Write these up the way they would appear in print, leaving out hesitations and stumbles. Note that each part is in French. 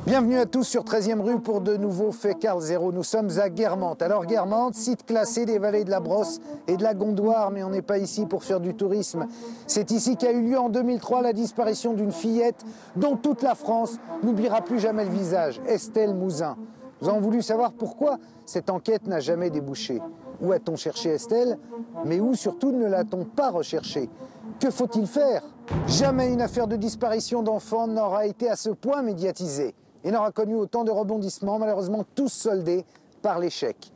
Bienvenue à tous sur 13e rue pour de nouveaux faits Carl Zéro. Nous sommes à Guermantes. Alors Guermantes, site classé des vallées de la Brosse et de la Gondoire, mais on n'est pas ici pour faire du tourisme. C'est ici qu'a eu lieu en 2003 la disparition d'une fillette dont toute la France n'oubliera plus jamais le visage, Estelle Mouzin. Nous avons voulu savoir pourquoi cette enquête n'a jamais débouché. Où a-t-on cherché Estelle? Mais où surtout ne l'a-t-on pas recherchée? Que faut-il faire? Jamais une affaire de disparition d'enfants n'aura été à ce point médiatisée et n'aura connu autant de rebondissements, malheureusement tous soldés par l'échec.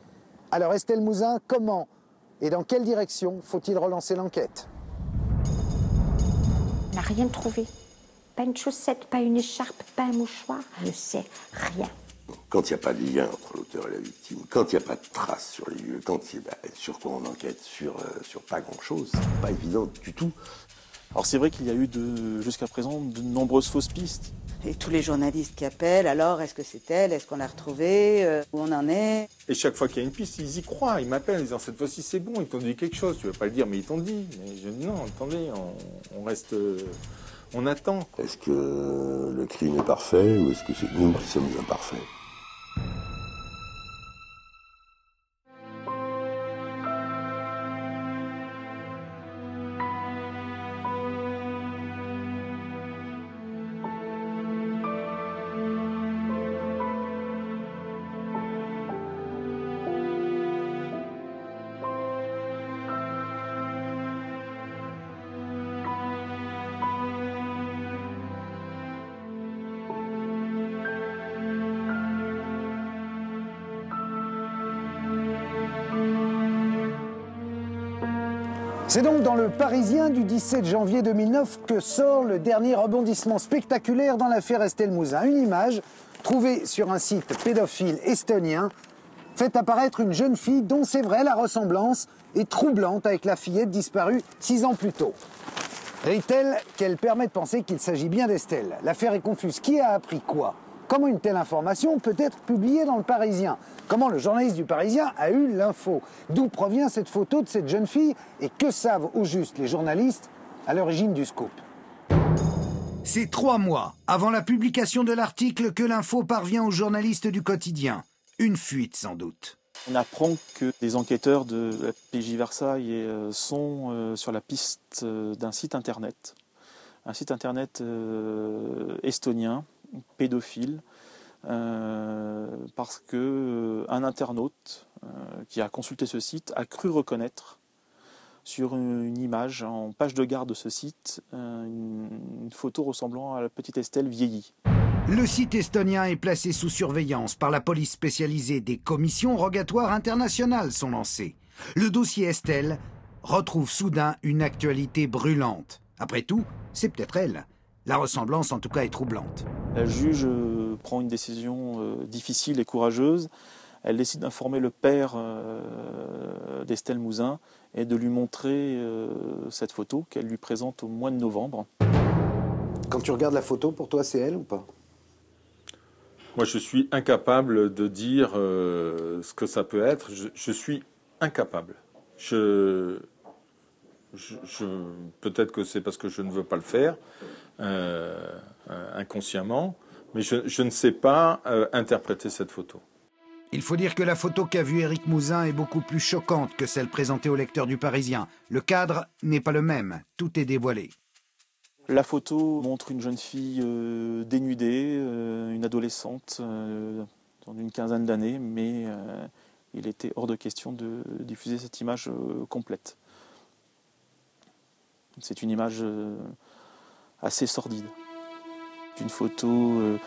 Alors Estelle Mouzin, comment et dans quelle direction faut-il relancer l'enquête? On n'a rien trouvé. Pas une chaussette, pas une écharpe, pas un mouchoir. On ne sait rien. Quand il n'y a pas de lien entre l'auteur et la victime, quand il n'y a pas de traces sur les lieux, sur quoi on enquête, sur pas grand-chose, c'est pas évident du tout. Alors c'est vrai qu'il y a eu jusqu'à présent de nombreuses fausses pistes. Et tous les journalistes qui appellent, alors est-ce que c'est elle, est-ce qu'on l'a retrouvée, où on en est? Et chaque fois qu'il y a une piste, ils y croient, ils m'appellent en disant cette fois-ci c'est bon, ils t'ont dit quelque chose, tu veux pas le dire mais ils t'ont dit. Mais je dis non, attendez, on reste, on attend. Est-ce que le crime est parfait ou est-ce que c'est nous qui sommes imparfaits? C'est donc dans le Parisien du 17 janvier 2009 que sort le dernier rebondissement spectaculaire dans l'affaire Estelle Mouzin. Une image trouvée sur un site pédophile estonien fait apparaître une jeune fille dont c'est vrai la ressemblance est troublante avec la fillette disparue 6 ans plus tôt. Rit-elle qu'elle permet de penser qu'il s'agit bien d'Estelle. L'affaire est confuse. Qui a appris quoi? Comment une telle information peut être publiée dans le Parisien? Comment le journaliste du Parisien a eu l'info? D'où provient cette photo de cette jeune fille? Et que savent au juste les journalistes à l'origine du scoop? C'est 3 mois avant la publication de l'article que l'info parvient aux journalistes du quotidien. Une fuite sans doute. On apprend que des enquêteurs de la PJ Versailles sont sur la piste d'un site internet. Un site internet estonien, pédophile, parce que un internaute qui a consulté ce site a cru reconnaître sur une image en page de garde de ce site une photo ressemblant à la petite Estelle vieillie. Le site estonien est placé sous surveillance par la police spécialisée. Des commissions rogatoires internationales sont lancées. Le dossier Estelle retrouve soudain une actualité brûlante. Après tout, c'est peut-être elle. La ressemblance, en tout cas, est troublante. La juge prend une décision difficile et courageuse. Elle décide d'informer le père d'Estelle Mouzin et de lui montrer cette photo qu'elle lui présente au mois de novembre. Quand tu regardes la photo, pour toi, c'est elle ou pas? Moi je suis incapable de dire ce que ça peut être, je suis incapable. Peut-être que c'est parce que je ne veux pas le faire, inconsciemment, mais je ne sais pas interpréter cette photo. Il faut dire que la photo qu'a vue Éric Mouzin est beaucoup plus choquante que celle présentée au lecteur du Parisien. Le cadre n'est pas le même, tout est dévoilé. La photo montre une jeune fille dénudée, une adolescente d'une quinzaine d'années, mais il était hors de question de diffuser cette image complète. C'est une image assez sordide. Une photo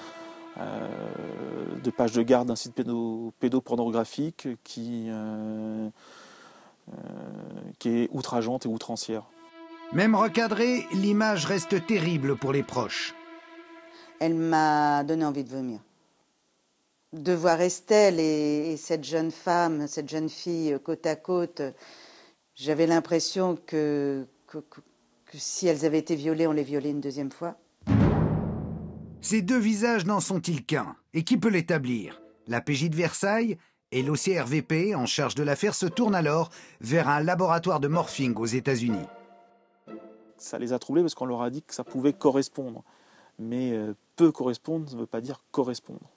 de page de garde d'un site pédopornographique qui est outrageante et outrancière. Même recadrée, l'image reste terrible pour les proches. Elle m'a donné envie de vomir. De voir Estelle et cette jeune femme, cette jeune fille côte à côte, j'avais l'impression que si elles avaient été violées, on les violait une deuxième fois. Ces deux visages n'en sont-ils qu'un? Et qui peut l'établir? La PJ de Versailles et l'OCRVP, en charge de l'affaire, se tournent alors vers un laboratoire de morphing aux États-Unis. Ça les a troublés parce qu'on leur a dit que ça pouvait correspondre. Mais peut correspondre ne veut pas dire correspondre.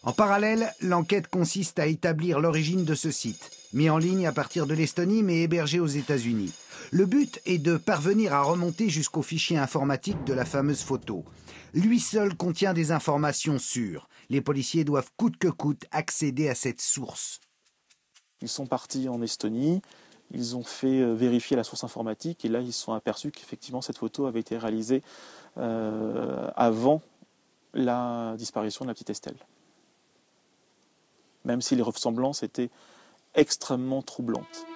En parallèle, l'enquête consiste à établir l'origine de ce site, mis en ligne à partir de l'Estonie mais hébergé aux États-Unis. Le but est de parvenir à remonter jusqu'au fichier informatique de la fameuse photo. Lui seul contient des informations sûres. Les policiers doivent coûte que coûte accéder à cette source. Ils sont partis en Estonie, ils ont fait vérifier la source informatique et là ils se sont aperçus qu'effectivement cette photo avait été réalisée avant la disparition de la petite Estelle. Même si les ressemblances étaient extrêmement troublantes.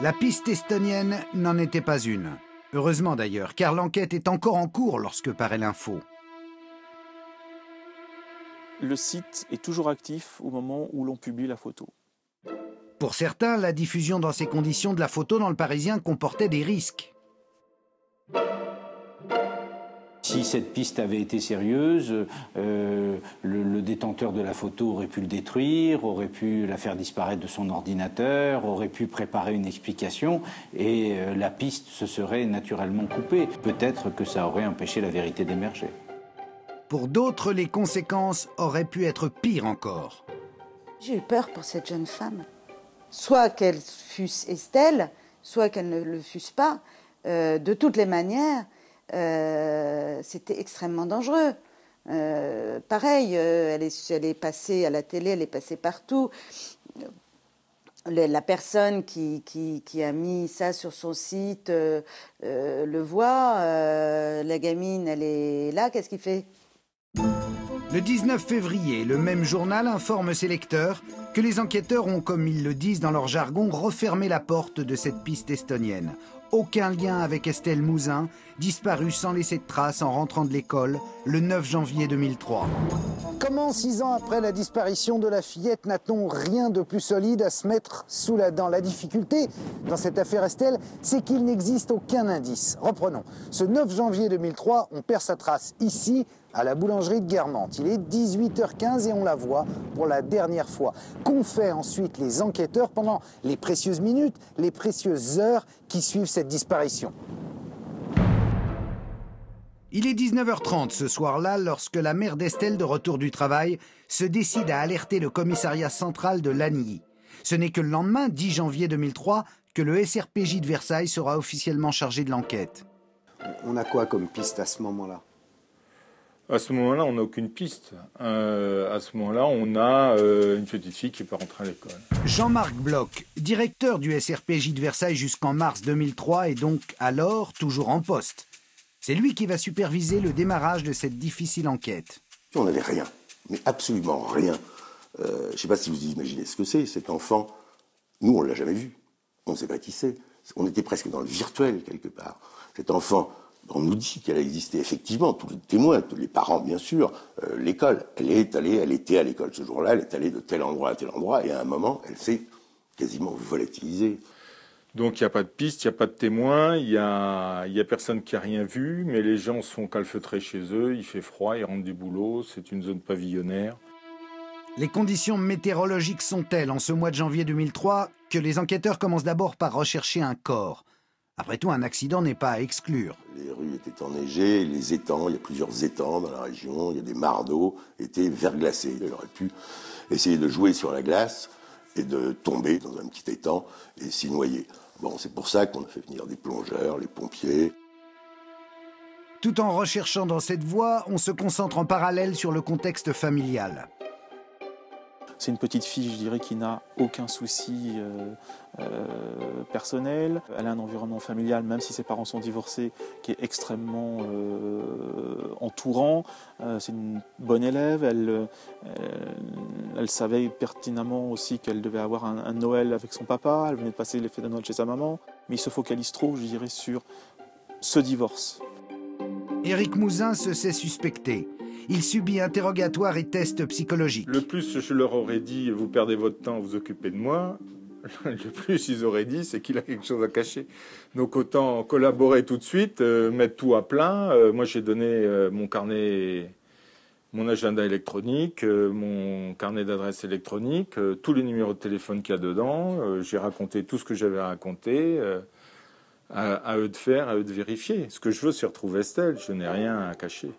La piste estonienne n'en était pas une. Heureusement d'ailleurs, car l'enquête est encore en cours lorsque paraît l'info. Le site est toujours actif au moment où l'on publie la photo. Pour certains, la diffusion dans ces conditions de la photo dans le Parisien comportait des risques. Si cette piste avait été sérieuse, le détenteur de la photo aurait pu le détruire, aurait pu la faire disparaître de son ordinateur, aurait pu préparer une explication et la piste se serait naturellement coupée. Peut-être que ça aurait empêché la vérité d'émerger. Pour d'autres, les conséquences auraient pu être pires encore. J'ai eu peur pour cette jeune femme. Soit qu'elle fût Estelle, soit qu'elle ne le fût pas. De toutes les manières, c'était extrêmement dangereux. Pareil, elle est passée à la télé, elle est passée partout. La personne qui a mis ça sur son site le voit. La gamine, elle est là, qu'est-ce qu'il fait ? Le 19 février, le même journal informe ses lecteurs que les enquêteurs ont, comme ils le disent dans leur jargon, refermé la porte de cette piste estonienne. Aucun lien avec Estelle Mouzin, disparue sans laisser de traces en rentrant de l'école le 9 janvier 2003. Comment, 6 ans après la disparition de la fillette, n'a-t-on rien de plus solide à se mettre sous la dent? La difficulté dans cette affaire Estelle, c'est qu'il n'existe aucun indice. Reprenons. Ce 9 janvier 2003, on perd sa trace ici, à la boulangerie de Guermantes. Il est 18h15 et on la voit pour la dernière fois. Qu'ont fait ensuite les enquêteurs pendant les précieuses minutes, les précieuses heures qui suivent cette disparition? Il est 19h30 ce soir-là lorsque la mère d'Estelle, de retour du travail, se décide à alerter le commissariat central de Lagny. Ce n'est que le lendemain, 10 janvier 2003, que le SRPJ de Versailles sera officiellement chargé de l'enquête. On a quoi comme piste à ce moment-là? À ce moment-là, on n'a aucune piste. À ce moment-là, on a une petite fille qui peut rentrer à l'école. Jean-Marc Bloch, directeur du SRPJ de Versailles jusqu'en mars 2003, est donc alors toujours en poste. C'est lui qui va superviser le démarrage de cette difficile enquête. On n'avait rien, mais absolument rien. Je ne sais pas si vous imaginez ce que c'est, cet enfant. Nous, on ne l'a jamais vu. On ne sait pas qui c'est. On était presque dans le virtuel, quelque part. Cet enfant, on nous dit qu'elle a existé, effectivement, tous les témoins, tous les parents, bien sûr, l'école. Elle était à l'école ce jour-là, elle est allée de tel endroit à tel endroit, et à un moment, elle s'est quasiment volatilisée. Donc il n'y a pas de piste, il n'y a pas de témoin, il y a personne qui a rien vu, mais les gens sont calfeutrés chez eux, il fait froid, ils rentrent du boulot, c'est une zone pavillonnaire. Les conditions météorologiques sont telles en ce mois de janvier 2003 que les enquêteurs commencent d'abord par rechercher un corps. Après tout, un accident n'est pas à exclure. Les rues étaient enneigées, les étangs, il y a plusieurs étangs dans la région, il y a des mares d'eau, étaient verglacés. Elle aurait pu essayer de jouer sur la glace et de tomber dans un petit étang et s'y noyer. Bon, c'est pour ça qu'on a fait venir des plongeurs, les pompiers. Tout en recherchant dans cette voie, on se concentre en parallèle sur le contexte familial. C'est une petite fille, je dirais, qui n'a aucun souci personnel. Elle a un environnement familial, même si ses parents sont divorcés, qui est extrêmement entourant. C'est une bonne élève. Elle savait pertinemment aussi qu'elle devait avoir un Noël avec son papa. Elle venait de passer les fêtes de Noël chez sa maman. Mais il se focalise trop, je dirais, sur ce divorce. Éric Mouzin se sait suspecté. Il subit interrogatoire et tests psychologiques. Le plus je leur aurais dit, vous perdez votre temps, vous occupez de moi, le plus ils auraient dit, c'est qu'il a quelque chose à cacher. Donc autant collaborer tout de suite, mettre tout à plat. Moi j'ai donné mon carnet, mon agenda électronique, mon carnet d'adresse électronique, tous les numéros de téléphone qu'il y a dedans. J'ai raconté tout ce que j'avais à raconter. À eux de faire, à eux de vérifier. Ce que je veux, c'est retrouver Estelle. Je n'ai rien à cacher.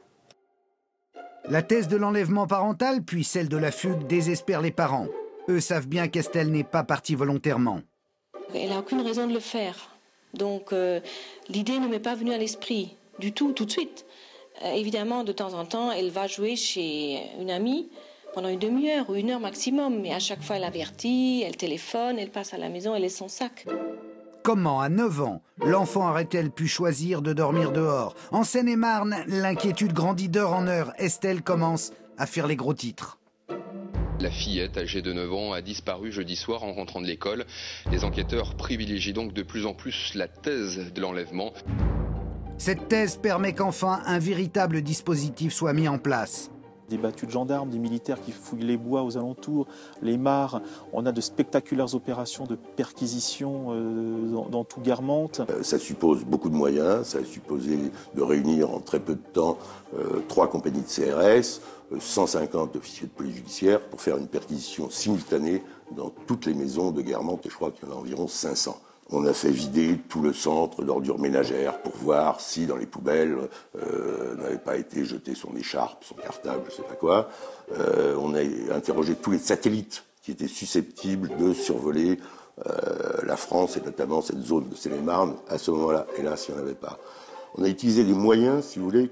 La thèse de l'enlèvement parental, puis celle de la fugue, désespèrent les parents. Eux savent bien qu'Estelle n'est pas partie volontairement. Elle n'a aucune raison de le faire. Donc l'idée ne m'est pas venue à l'esprit du tout, tout de suite. Évidemment, de temps en temps, elle va jouer chez une amie pendant une demi-heure ou 1 heure maximum. Mais à chaque fois, elle avertit, elle téléphone, elle passe à la maison, elle laisse son sac. Comment, à 9 ans, l'enfant aurait-elle pu choisir de dormir dehors? En Seine-et-Marne, l'inquiétude grandit d'heure en heure. Estelle commence à faire les gros titres. La fillette, âgée de 9 ans, a disparu jeudi soir en rentrant de l'école. Les enquêteurs privilégient donc de plus en plus la thèse de l'enlèvement. Cette thèse permet qu'enfin un véritable dispositif soit mis en place. Des battues de gendarmes, des militaires qui fouillent les bois aux alentours, les mares. On a de spectaculaires opérations de perquisition dans tout Guermantes. Ça suppose beaucoup de moyens, ça a supposé de réunir en très peu de temps 3 compagnies de CRS, 150 officiers de police judiciaire pour faire une perquisition simultanée dans toutes les maisons de Guermantes, et je crois qu'il y en a environ 500. On a fait vider tout le centre d'ordures ménagères pour voir si dans les poubelles n'avait pas été jeté son écharpe, son cartable, je sais pas quoi. On a interrogé tous les satellites qui étaient susceptibles de survoler la France et notamment cette zone de Seine-et-Marne à ce moment-là. Hélas, il n'y en avait pas. On a utilisé des moyens, si vous voulez,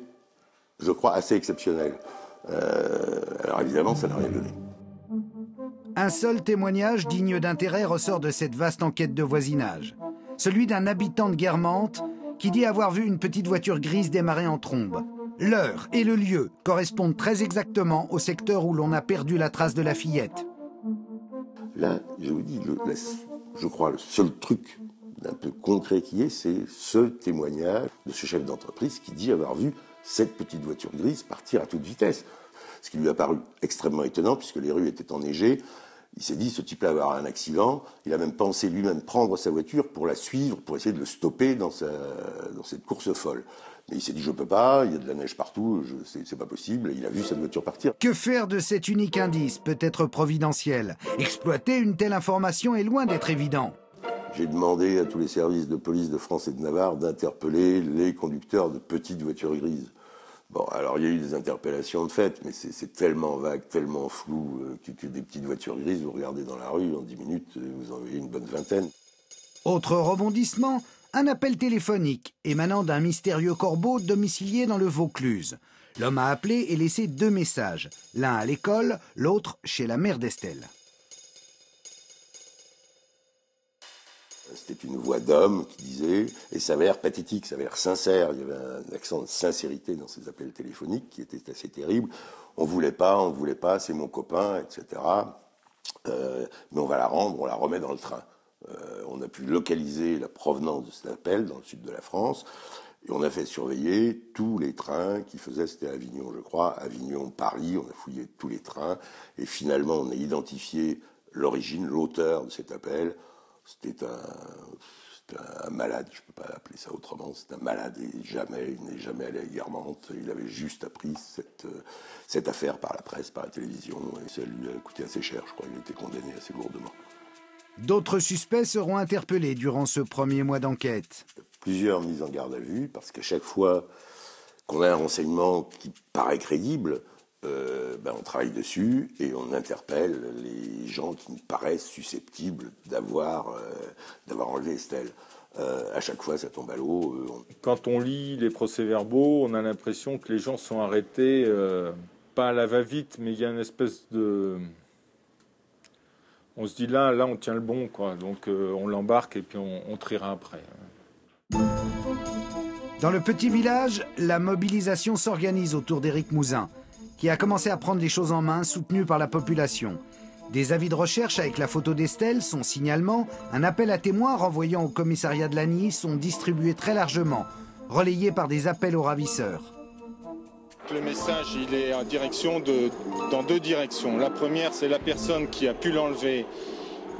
je crois assez exceptionnels. Alors évidemment, ça n'a rien donné. Un seul témoignage digne d'intérêt ressort de cette vaste enquête de voisinage. Celui d'un habitant de Guermantes qui dit avoir vu une petite voiture grise démarrer en trombe. L'heure et le lieu correspondent très exactement au secteur où l'on a perdu la trace de la fillette. Là, je vous dis, je crois le seul truc un peu concret qui est, c'est ce témoignage de ce chef d'entreprise qui dit avoir vu cette petite voiture grise partir à toute vitesse. Ce qui lui a paru extrêmement étonnant, puisque les rues étaient enneigées. Il s'est dit, ce type-là va avoir un accident. Il a même pensé lui-même prendre sa voiture pour la suivre, pour essayer de le stopper dans cette course folle. Mais il s'est dit, je peux pas, il y a de la neige partout, c'est pas possible. Et il a vu cette voiture partir. Que faire de cet unique indice, peut-être providentiel? Exploiter une telle information est loin d'être évident. J'ai demandé à tous les services de police de France et de Navarre d'interpeller les conducteurs de petites voitures grises. Bon, alors il y a eu des interpellations de fait, mais c'est tellement vague, tellement flou que des petites voitures grises, vous regardez dans la rue, en 10 minutes, vous en voyez une bonne vingtaine. Autre rebondissement, un appel téléphonique émanant d'un mystérieux corbeau domicilié dans le Vaucluse. L'homme a appelé et laissé 2 messages, l'un à l'école, l'autre chez la mère d'Estelle. C'était une voix d'homme qui disait, et ça avait l'air pathétique, ça avait l'air sincère, il y avait un accent de sincérité dans ces appels téléphoniques qui était assez terrible. On voulait pas, c'est mon copain, etc. Mais on va la rendre, on la remet dans le train. On a pu localiser la provenance de cet appel dans le sud de la France, et on a fait surveiller tous les trains qui faisaient, c'était Avignon, je crois, Avignon, Paris, on a fouillé tous les trains, et finalement on a identifié l'origine, l'auteur de cet appel. C'était un malade, je ne peux pas appeler ça autrement, c'est un malade et il n'est jamais allé à Guermantes. Il avait juste appris cette affaire par la presse, par la télévision, et ça lui a coûté assez cher, je crois, il a été condamné assez lourdement. D'autres suspects seront interpellés durant ce premier mois d'enquête. Plusieurs mises en garde à vue, parce qu'à chaque fois qu'on a un renseignement qui paraît crédible, on travaille dessus et on interpelle les gens qui nous paraissent susceptibles d'avoir enlevé Estelle. À chaque fois, ça tombe à l'eau. Quand on lit les procès-verbaux, on a l'impression que les gens sont arrêtés, pas à la va-vite, mais il y a une espèce de... On se dit là, on tient le bon, quoi. Donc on l'embarque et puis on triera après. Dans le petit village, la mobilisation s'organise autour d'Éric Mouzin, qui a commencé à prendre les choses en main, soutenu par la population. Des avis de recherche avec la photo d'Estelle, son signalement, un appel à témoins renvoyant au commissariat de Lagny sont distribués très largement, relayés par des appels aux ravisseurs. Le message, il est dans 2 directions. La première, c'est la personne qui a pu l'enlever,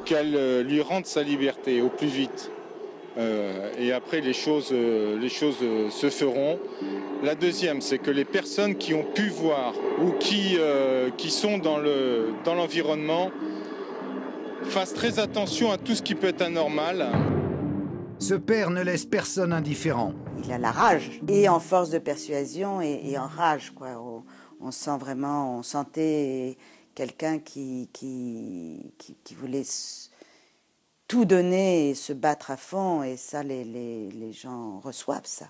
qu'elle lui rende sa liberté au plus vite. Et après, les choses se feront. La deuxième, c'est que les personnes qui ont pu voir ou qui sont dans l'environnement fassent très attention à tout ce qui peut être anormal. Ce père ne laisse personne indifférent. Il a la rage, et en force de persuasion et en rage, quoi. On sent vraiment, on sentait quelqu'un qui voulait tout donner et se battre à fond, et ça, les gens reçoivent ça.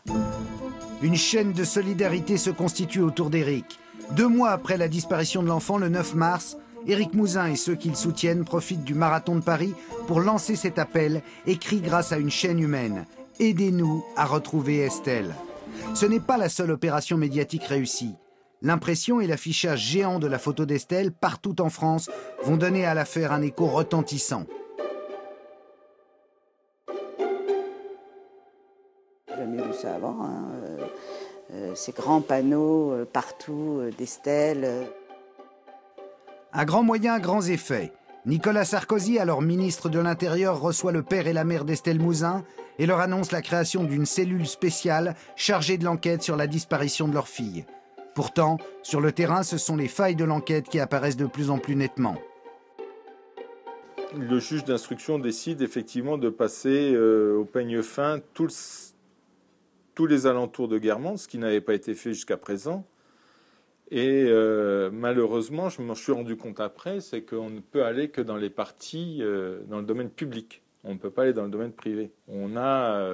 Une chaîne de solidarité se constitue autour d'Éric. 2 mois après la disparition de l'enfant, le 9 mars, Éric Mouzin et ceux qui le soutiennent profitent du Marathon de Paris pour lancer cet appel, écrit grâce à une chaîne humaine. Aidez-nous à retrouver Estelle. Ce n'est pas la seule opération médiatique réussie. L'impression et l'affichage géant de la photo d'Estelle partout en France vont donner à l'affaire un écho retentissant. J'ai jamais vu ça avant, hein. Ces grands panneaux partout d'Estelle. À grands moyens, grands effets. Nicolas Sarkozy, alors ministre de l'Intérieur, reçoit le père et la mère d'Estelle Mouzin et leur annonce la création d'une cellule spéciale chargée de l'enquête sur la disparition de leur fille. Pourtant, sur le terrain, ce sont les failles de l'enquête qui apparaissent de plus en plus nettement. Le juge d'instruction décide effectivement de passer au peigne fin tous les alentours de Guermantes, ce qui n'avait pas été fait jusqu'à présent. Et malheureusement, je m'en suis rendu compte après, c'est qu'on ne peut aller que dans les parties, dans le domaine public. On ne peut pas aller dans le domaine privé. On a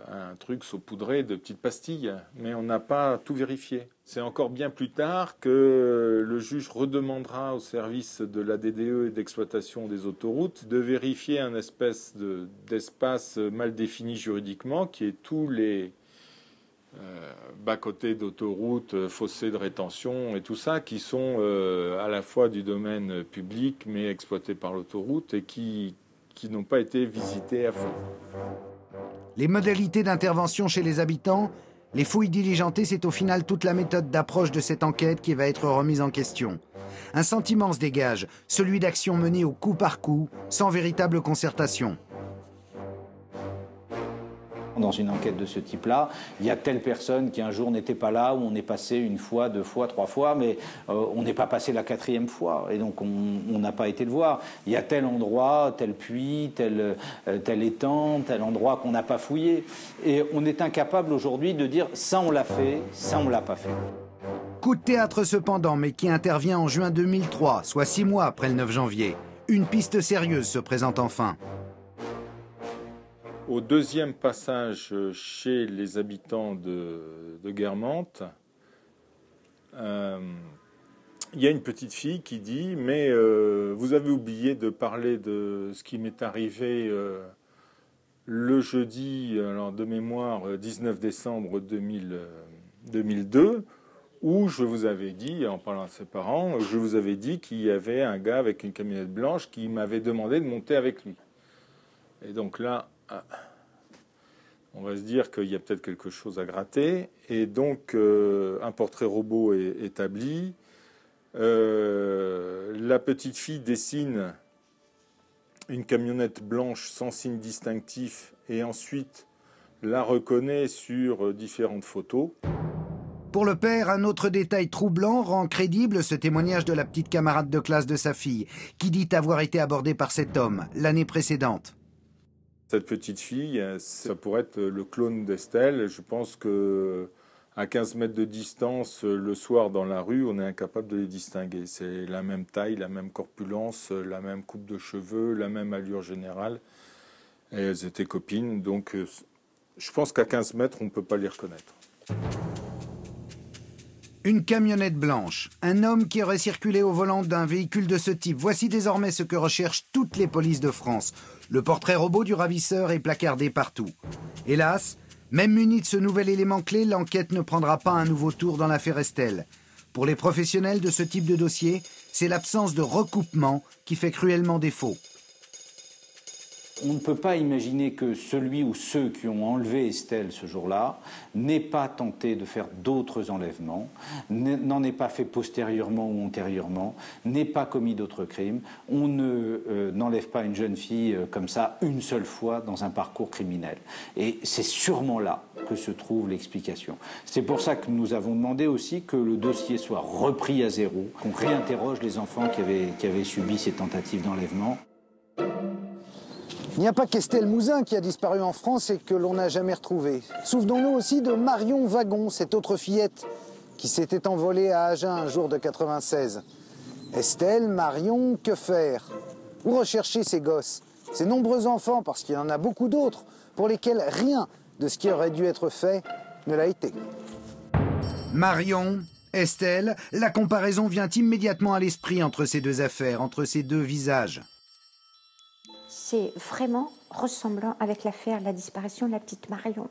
un truc saupoudré de petites pastilles, mais on n'a pas tout vérifié. C'est encore bien plus tard que le juge redemandera au service de la DDE et d'exploitation des autoroutes de vérifier un espèce d'espace mal défini juridiquement, qui est tous les bas-côtés d'autoroutes, fossés de rétention et tout ça, qui sont à la fois du domaine public mais exploités par l'autoroute et qui n'ont pas été visités à fond. Les modalités d'intervention chez les habitants, les fouilles diligentées, c'est au final toute la méthode d'approche de cette enquête qui va être remise en question. Un sentiment se dégage, celui d'action menée au coup par coup, sans véritable concertation. Dans une enquête de ce type-là, il y a telle personne qui un jour n'était pas là, où on est passé 1 fois, 2 fois, 3 fois, mais on n'est pas passé la 4e fois, et donc on n'a pas été le voir. Il y a tel endroit, tel puits, tel étang, tel endroit qu'on n'a pas fouillé. Et on est incapable aujourd'hui de dire ça on l'a fait, ça on l'a pas fait. Coup de théâtre cependant, mais qui intervient en juin 2003, soit 6 mois après le 9 janvier. Une piste sérieuse se présente enfin. Au deuxième passage chez les habitants de Guermantes, il y a une petite fille qui dit « Mais vous avez oublié de parler de ce qui m'est arrivé le jeudi, alors de mémoire, 19 décembre 2002, où je vous avais dit, en parlant à ses parents, je vous avais dit qu'il y avait un gars avec une camionnette blanche qui m'avait demandé de monter avec lui. » Et donc là... on va se dire qu'il y a peut-être quelque chose à gratter. Et donc, un portrait robot est établi. La petite fille dessine une camionnette blanche sans signe distinctif et ensuite la reconnaît sur différentes photos. Pour le père, un autre détail troublant rend crédible ce témoignage de la petite camarade de classe de sa fille, qui dit avoir été abordée par cet homme l'année précédente. Cette petite fille, ça pourrait être le clone d'Estelle. Je pense qu'à 15 mètres de distance, le soir dans la rue, on est incapable de les distinguer. C'est la même taille, la même corpulence, la même coupe de cheveux, la même allure générale. Et elles étaient copines, donc je pense qu'à 15 mètres, on ne peut pas les reconnaître. Une camionnette blanche, un homme qui aurait circulé au volant d'un véhicule de ce type. Voici désormais ce que recherchent toutes les polices de France. Le portrait robot du ravisseur est placardé partout. Hélas, même muni de ce nouvel élément clé, l'enquête ne prendra pas un nouveau tour dans l'affaire Estelle. Pour les professionnels de ce type de dossier, c'est l'absence de recoupement qui fait cruellement défaut. On ne peut pas imaginer que celui ou ceux qui ont enlevé Estelle ce jour-là n'aient pas tenté de faire d'autres enlèvements, n'en aient pas fait postérieurement ou antérieurement, n'aient pas commis d'autres crimes. On n'enlève pas une jeune fille comme ça une seule fois dans un parcours criminel. Et c'est sûrement là que se trouve l'explication. C'est pour ça que nous avons demandé aussi que le dossier soit repris à zéro, qu'on réinterroge les enfants qui avaient subi ces tentatives d'enlèvement. Il n'y a pas qu'Estelle Mouzin qui a disparu en France et que l'on n'a jamais retrouvée. Souvenons-nous aussi de Marion Wagon, cette autre fillette qui s'était envolée à Agen un jour de 96. Estelle, Marion, que faire? Où rechercher ces gosses, ces nombreux enfants, parce qu'il y en a beaucoup d'autres, pour lesquels rien de ce qui aurait dû être fait ne l'a été. Marion, Estelle, la comparaison vient immédiatement à l'esprit entre ces deux affaires, entre ces deux visages. C'est vraiment ressemblant avec l'affaire de la disparition de la petite Marion.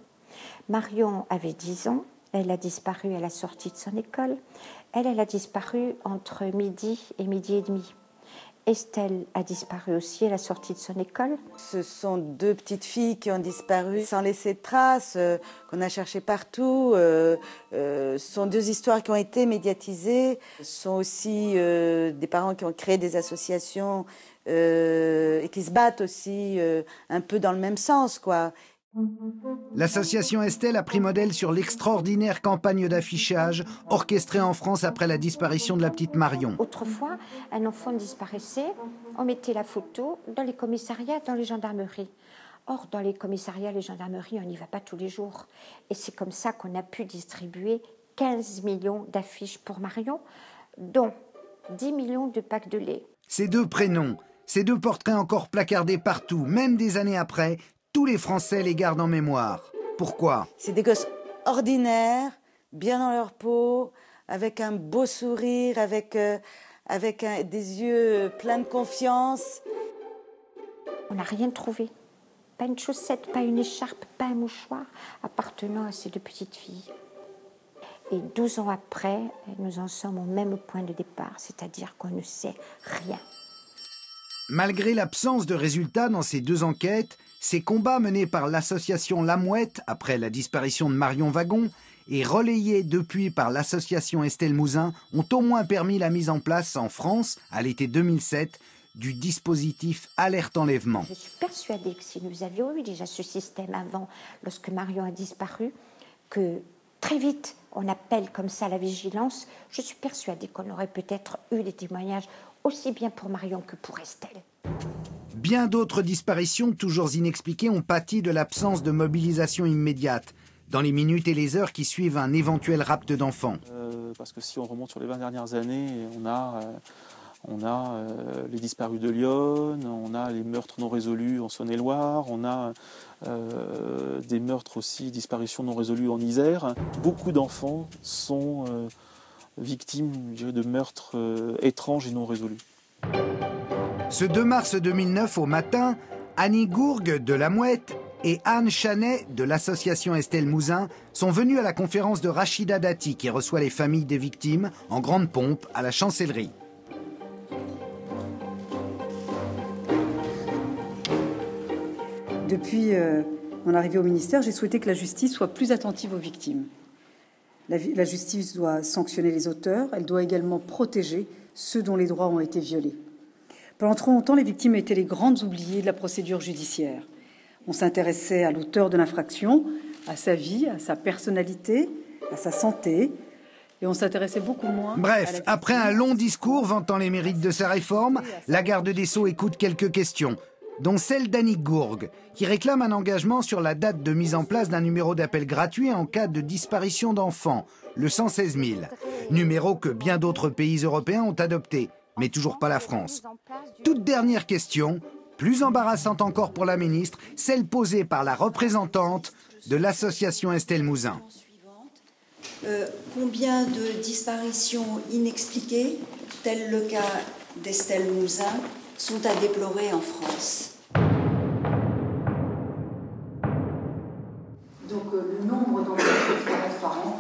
Marion avait 10 ans, elle a disparu à la sortie de son école. Elle a disparu entre midi et midi et demi. Estelle a disparu aussi à la sortie de son école. Ce sont deux petites filles qui ont disparu sans laisser de traces, qu'on a cherchées partout. Ce sont deux histoires qui ont été médiatisées. Ce sont aussi des parents qui ont créé des associations et qui se battent aussi un peu dans le même sens, quoi. L'association Estelle a pris modèle sur l'extraordinaire campagne d'affichage orchestrée en France après la disparition de la petite Marion. Autrefois, un enfant disparaissait, on mettait la photo dans les commissariats, dans les gendarmeries. Or, dans les commissariats, les gendarmeries, on n'y va pas tous les jours. Et c'est comme ça qu'on a pu distribuer 15 millions d'affiches pour Marion, dont 10 millions de packs de lait. Ces deux prénoms, ces deux portraits encore placardés partout, même des années après, tous les Français les gardent en mémoire. Pourquoi? C'est des gosses ordinaires, bien dans leur peau, avec un beau sourire, avec des yeux pleins de confiance. On n'a rien trouvé. Pas une chaussette, pas une écharpe, pas un mouchoir appartenant à ces deux petites filles. Et 12 ans après, nous en sommes au même point de départ, c'est-à-dire qu'on ne sait rien. Malgré l'absence de résultats dans ces deux enquêtes, ces combats menés par l'association La Mouette après la disparition de Marion Wagon et relayés depuis par l'association Estelle Mouzin ont au moins permis la mise en place en France, à l'été 2007, du dispositif Alerte Enlèvement. Je suis persuadée que si nous avions eu déjà ce système avant, lorsque Marion a disparu, que très vite on appelle comme ça la vigilance, je suis persuadée qu'on aurait peut-être eu des témoignages aussi bien pour Marion que pour Estelle. Bien d'autres disparitions toujours inexpliquées ont pâti de l'absence de mobilisation immédiate dans les minutes et les heures qui suivent un éventuel rapt d'enfants. Parce que si on remonte sur les 20 dernières années, on a les disparus de Lyon, on a les meurtres non résolus en Saône-et-Loire, on a des meurtres aussi, disparitions non résolues en Isère. Beaucoup d'enfants sont victimes, je dirais, de meurtres étranges et non résolus. Ce 2 mars 2009 au matin, Annie Gourgue de La Mouette et Anne Chanet de l'association Estelle Mouzin sont venues à la conférence de Rachida Dati qui reçoit les familles des victimes en grande pompe à la Chancellerie. Depuis mon arrivée au ministère, j'ai souhaité que la justice soit plus attentive aux victimes. La justice doit sanctionner les auteurs, elle doit également protéger ceux dont les droits ont été violés. Pendant trop longtemps, les victimes étaient les grandes oubliées de la procédure judiciaire. On s'intéressait à l'auteur de l'infraction, à sa vie, à sa personnalité, à sa santé, et on s'intéressait beaucoup moins... Bref, après un long discours vantant les mérites de sa réforme, la garde des Sceaux écoute quelques questions, dont celle d'Annie Gourgue, qui réclame un engagement sur la date de mise en place d'un numéro d'appel gratuit en cas de disparition d'enfants, le 116 000, numéro que bien d'autres pays européens ont adopté, mais toujours pas la France. Toute dernière question, plus embarrassante encore pour la ministre, celle posée par la représentante de l'association Estelle Mouzin. Combien de disparitions inexpliquées, tel le cas d'Estelle Mouzin, sont à déplorer en France? Donc le nombre d'enfants qui disparaissent par an.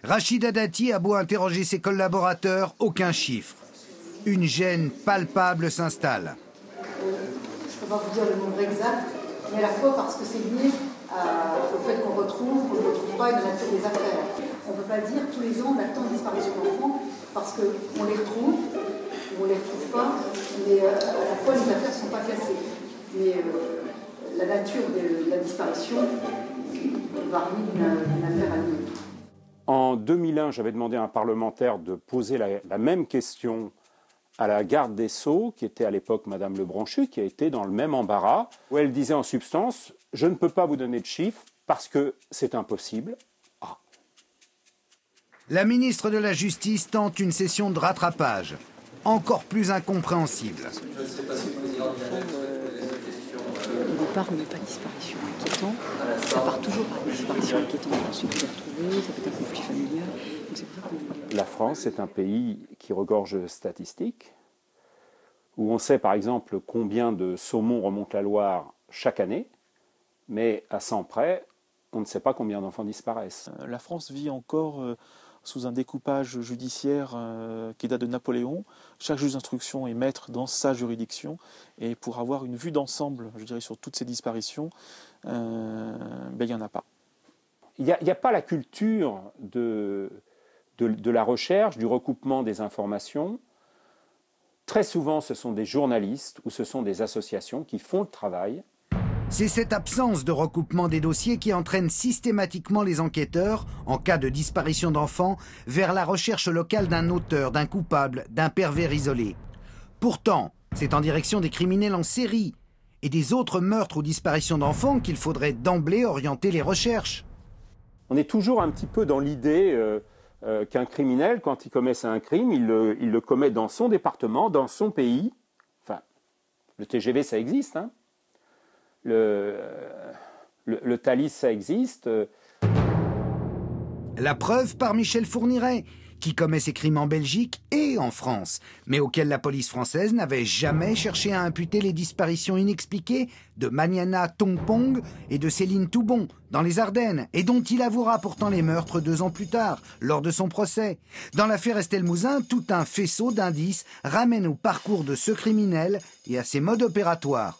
Rachida Dati a beau interroger ses collaborateurs, aucun chiffre. Une gêne palpable s'installe. Je ne peux pas vous dire le nombre exact, mais à la fois parce que c'est lié au fait qu'on retrouve ou qu'on ne retrouve pas une nature des affaires. On ne peut pas dire tous les ans on attend une disparition d'enfants parce qu'on les retrouve ou on ne les retrouve pas, mais à la fois les affaires ne sont pas classées. Mais la nature de la disparition varie d'une affaire à une autre. En 2001, j'avais demandé à un parlementaire de poser la même question à la garde des Sceaux, qui était à l'époque Madame Lebranchu, qui a été dans le même embarras, où elle disait en substance « Je ne peux pas vous donner de chiffres parce que c'est impossible ». La ministre de la Justice tente une session de rattrapage, encore plus incompréhensible. Je ne sais pas si le président au départ, on n'est pas disparition inquiétante. Ça part toujours par une disparition inquiétante. Ensuite, on est retrouvé, ça peut être un conflit familial. Donc, c'est pour ça qu'on... La France est un pays qui regorge de statistiques, où on sait par exemple combien de saumons remontent la Loire chaque année, mais à 100 près, on ne sait pas combien d'enfants disparaissent. La France vit encore sous un découpage judiciaire qui date de Napoléon. Chaque juge d'instruction est maître dans sa juridiction, et pour avoir une vue d'ensemble, je dirais, sur toutes ces disparitions, il n'y en a pas. Il n'y a pas la culture de la recherche, du recoupement des informations. Très souvent, ce sont des journalistes ou ce sont des associations qui font le travail. C'est cette absence de recoupement des dossiers qui entraîne systématiquement les enquêteurs, en cas de disparition d'enfants, vers la recherche locale d'un auteur, d'un coupable, d'un pervers isolé. Pourtant, c'est en direction des criminels en série et des autres meurtres ou disparitions d'enfants qu'il faudrait d'emblée orienter les recherches. On est toujours un petit peu dans l'idée qu'un criminel, quand il commet un crime, il le commet dans son département, dans son pays. Enfin, le TGV, ça existe, hein. Le Thalys, ça existe. La preuve par Michel Fourniret, qui commet ses crimes en Belgique et en France, mais auquel la police française n'avait jamais cherché à imputer les disparitions inexpliquées de Maniana Tongpong et de Céline Toubon dans les Ardennes, et dont il avouera pourtant les meurtres 2 ans plus tard, lors de son procès. Dans l'affaire Estelle Mouzin, tout un faisceau d'indices ramène au parcours de ce criminel et à ses modes opératoires.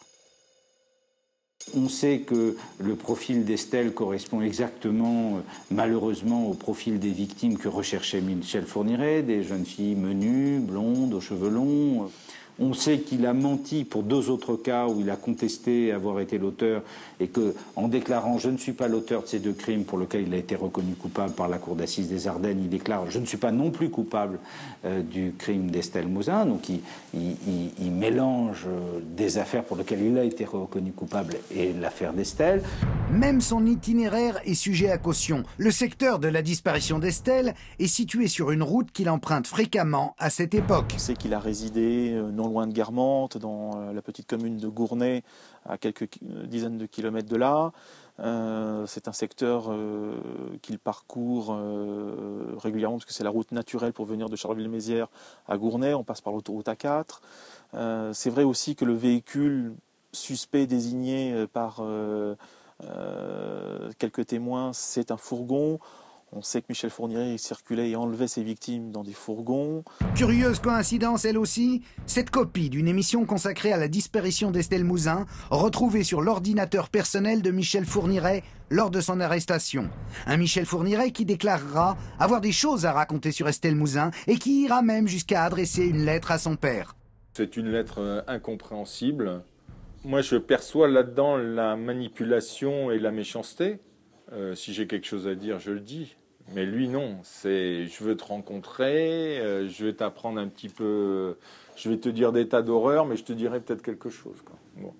On sait que le profil d'Estelle correspond exactement, malheureusement, au profil des victimes que recherchait Michel Fourniret, des jeunes filles menues, blondes, aux cheveux longs. On sait qu'il a menti pour 2 autres cas où il a contesté avoir été l'auteur, et qu'en déclarant « je ne suis pas l'auteur de ces 2 crimes pour lesquels il a été reconnu coupable par la cour d'assises des Ardennes », il déclare « je ne suis pas non plus coupable du crime d'Estelle Mouzin ». Donc il mélange des affaires pour lesquelles il a été reconnu coupable et l'affaire d'Estelle. Même son itinéraire est sujet à caution. Le secteur de la disparition d'Estelle est situé sur une route qu'il emprunte fréquemment à cette époque. On sait qu'il a résidé non loin de Guermantes, dans la petite commune de Gournay, à quelques dizaines de kilomètres de là. C'est un secteur qu'il parcourt régulièrement, parce que c'est la route naturelle pour venir de Charleville-Mézières à Gournay. On passe par l'autoroute A4. C'est vrai aussi que le véhicule suspect désigné par quelques témoins, c'est un fourgon. On sait que Michel Fourniret circulait et enlevait ses victimes dans des fourgons. Curieuse coïncidence, elle aussi, cette copie d'une émission consacrée à la disparition d'Estelle Mouzin, retrouvée sur l'ordinateur personnel de Michel Fourniret lors de son arrestation. Un Michel Fourniret qui déclarera avoir des choses à raconter sur Estelle Mouzin et qui ira même jusqu'à adresser une lettre à son père. C'est une lettre incompréhensible. Moi, je perçois là-dedans la manipulation et la méchanceté. Si j'ai quelque chose à dire, je le dis. Mais lui, non. C'est je veux te rencontrer, je vais t'apprendre un petit peu, je vais te dire des tas d'horreurs, mais je te dirai peut-être quelque chose, quoi. Bon.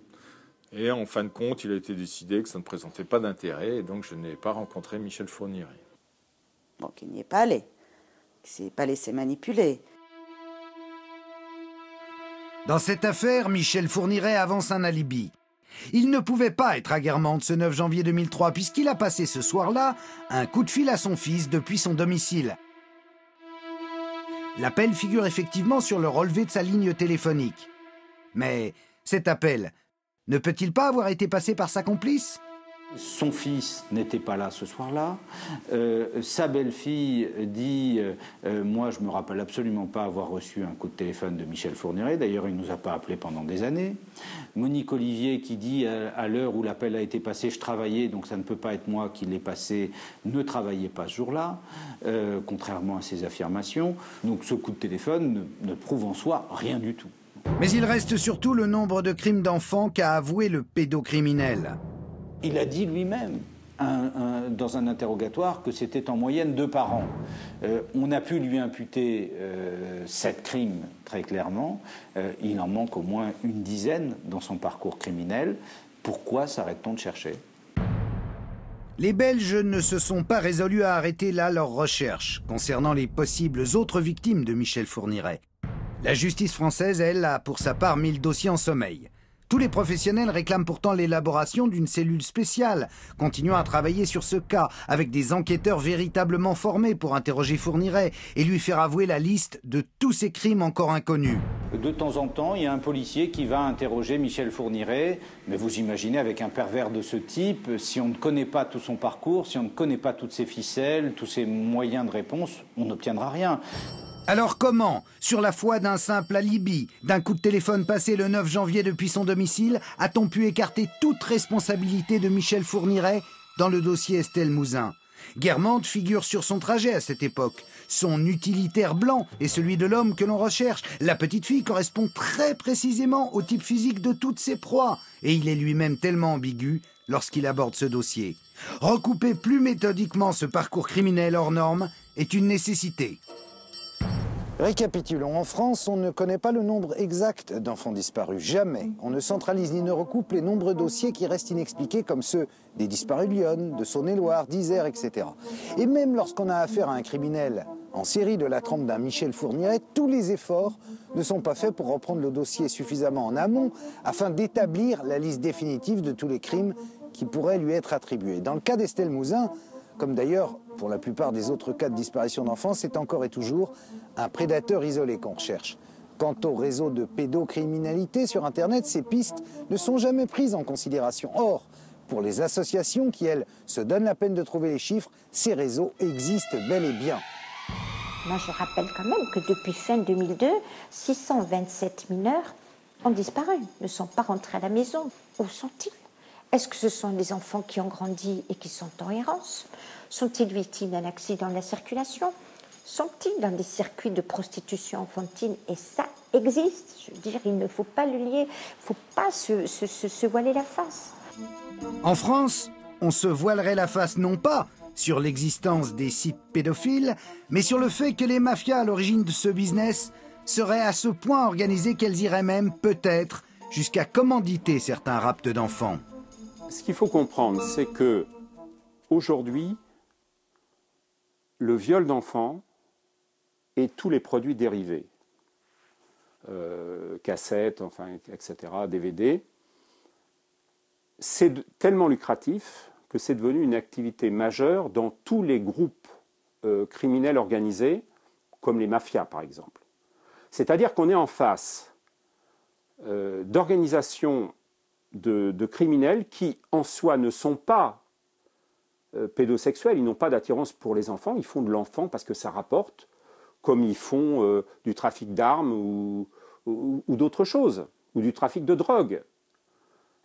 Et en fin de compte, il a été décidé que ça ne présentait pas d'intérêt, et donc je n'ai pas rencontré Michel Fourniret. Bon, qu'il n'y est pas allé, qu'il ne s'est pas laissé manipuler. Dans cette affaire, Michel Fourniret avance un alibi. Il ne pouvait pas être à Guermantes ce 9 janvier 2003 puisqu'il a passé ce soir-là un coup de fil à son fils depuis son domicile. L'appel figure effectivement sur le relevé de sa ligne téléphonique. Mais cet appel ne peut-il pas avoir été passé par sa complice ? Son fils n'était pas là ce soir-là. Sa belle-fille dit moi, je ne me rappelle absolument pas avoir reçu un coup de téléphone de Michel Fourniret. D'ailleurs, il ne nous a pas appelés pendant des années. Monique Olivier qui dit à l'heure où l'appel a été passé, je travaillais, donc ça ne peut pas être moi qui l'ai passé, ne travaillait pas ce jour-là, contrairement à ses affirmations. Donc ce coup de téléphone ne prouve en soi rien du tout. Mais il reste surtout le nombre de crimes d'enfants qu'a avoué le pédocriminel. Il a dit lui-même, dans un interrogatoire que c'était en moyenne 2 par an. On a pu lui imputer 7 crimes, très clairement. Il en manque au moins une dizaine dans son parcours criminel. Pourquoi s'arrête-t-on de chercher ? Les Belges ne se sont pas résolus à arrêter là leur recherche concernant les possibles autres victimes de Michel Fourniret. La justice française, elle, a pour sa part mis le dossier en sommeil. Tous les professionnels réclament pourtant l'élaboration d'une cellule spéciale, continuant à travailler sur ce cas, avec des enquêteurs véritablement formés pour interroger Fourniret et lui faire avouer la liste de tous ces crimes encore inconnus. De temps en temps, il y a un policier qui va interroger Michel Fourniret, mais vous imaginez avec un pervers de ce type, si on ne connaît pas tout son parcours, si on ne connaît pas toutes ses ficelles, tous ses moyens de réponse, on n'obtiendra rien. Alors comment, sur la foi d'un simple alibi, d'un coup de téléphone passé le 9 janvier depuis son domicile, a-t-on pu écarter toute responsabilité de Michel Fourniret dans le dossier Estelle Mouzin? Guermantes figure sur son trajet à cette époque. Son utilitaire blanc est celui de l'homme que l'on recherche. La petite fille correspond très précisément au type physique de toutes ses proies. Et il est lui-même tellement ambigu lorsqu'il aborde ce dossier. Recouper plus méthodiquement ce parcours criminel hors norme est une nécessité. Récapitulons. En France, on ne connaît pas le nombre exact d'enfants disparus. Jamais. On ne centralise ni ne recoupe les nombreux dossiers qui restent inexpliqués, comme ceux des disparus de Lyon, de Saône-et-Loire, d'Isère, etc. Et même lorsqu'on a affaire à un criminel en série de la trempe d'un Michel Fourniret, tous les efforts ne sont pas faits pour reprendre le dossier suffisamment en amont afin d'établir la liste définitive de tous les crimes qui pourraient lui être attribués. Dans le cas d'Estelle Mouzin, comme d'ailleurs pour la plupart des autres cas de disparition d'enfants, c'est encore et toujours un prédateur isolé qu'on recherche. Quant au réseau de pédocriminalité sur Internet, ces pistes ne sont jamais prises en considération. Or, pour les associations qui, elles, se donnent la peine de trouver les chiffres, ces réseaux existent bel et bien. Moi, je rappelle quand même que depuis fin 2002, 627 mineurs ont disparu, ne sont pas rentrés à la maison. Où sont-ils ? Est-ce que ce sont des enfants qui ont grandi et qui sont en errance? Sont-ils victimes d'un accident de la circulation? Sont-ils dans des circuits de prostitution enfantine? Et ça existe. Je veux dire, il ne faut pas le lier, il ne faut pas se voiler la face. En France, on se voilerait la face non pas sur l'existence des sites pédophiles, mais sur le fait que les mafias à l'origine de ce business seraient à ce point organisées qu'elles iraient même, peut-être, jusqu'à commanditer certains rapts d'enfants. Ce qu'il faut comprendre, c'est que aujourd'hui, le viol d'enfants et tous les produits dérivés, cassettes, enfin, etc., DVD, c'est tellement lucratif que c'est devenu une activité majeure dans tous les groupes criminels organisés, comme les mafias par exemple. C'est-à-dire qu'on est en face d'organisations de criminels qui, en soi, ne sont pas pédosexuels, ils n'ont pas d'attirance pour les enfants, ils font de l'enfant parce que ça rapporte, comme ils font du trafic d'armes ou d'autres choses, ou du trafic de drogue.